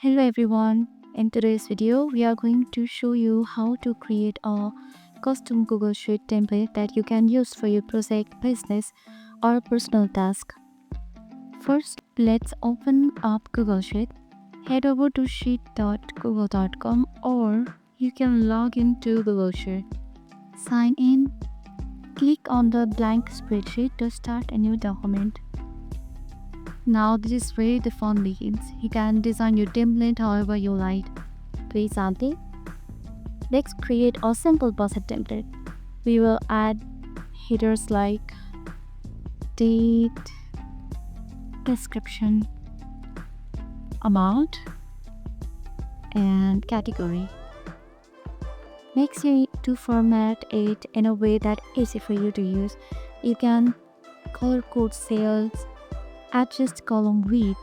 Hello everyone. In today's video, we are going to show you how to create a custom Google Sheet template that you can use for your project, business, or personal task. First, let's open up Google Sheet. Head over to sheet.google.com or you can log into Google Sheet. Sign in. Click on the blank spreadsheet to start a new document. Now this is where the fun begins. You can design your template however you like. For example, let's create a simple budget template. We will add headers like date, description, amount, and category. Make sure to format it in a way that is easy for you to use. You can color code cells, adjust column width,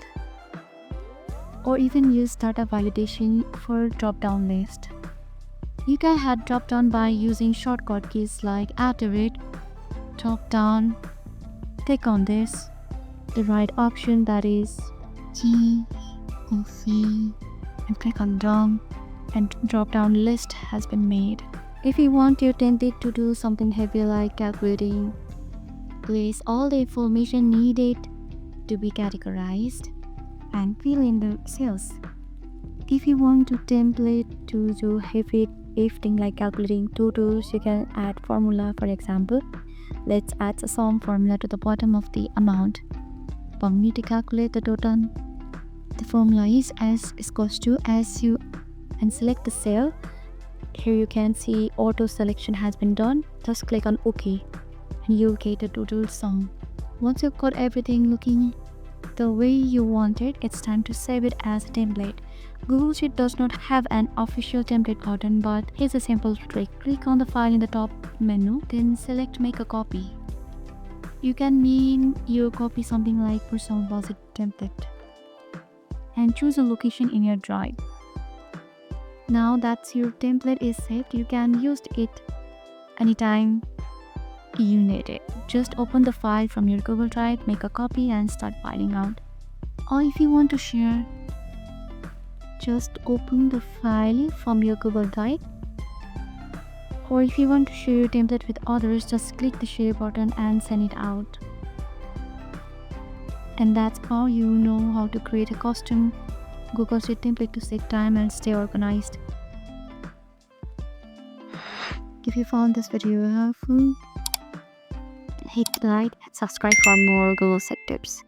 or even use data validation for drop-down list. You can add drop-down by using shortcut keys like drop-down. Click on this, the right option, that is G or C, and click on done, and drop-down list has been made. If you want your template to do something heavy like calculating, place all the information needed to be categorized and fill in the cells. If you want to template to do heavy lifting like calculating totals, you can add formula. For example, let's add a sum formula to the bottom of the amount. For me to calculate the total, the formula is S equals to SU, and select the cell. Here you can see auto selection has been done. Just click on OK and you'll get a total sum. Once you've got everything looking the way you want it, it's time to save it as a template. Google Sheet does not have an official template button, but here's a simple trick. Click on the file in the top menu, then select make a copy. You can name your copy something like personal budget template and choose a location in your drive. Now that your template is saved, you can use it anytime you need it. Just open the file from your Google Drive, make a copy, and start filing out. Or if you want to share, just open the file from your Google Drive. Or if you want to share your template with others, just click the share button and send it out. And that's how you know how to create a custom Google Sheet template to save time and stay organized. If you found this video helpful, hit like and subscribe for more Google Sheet tips.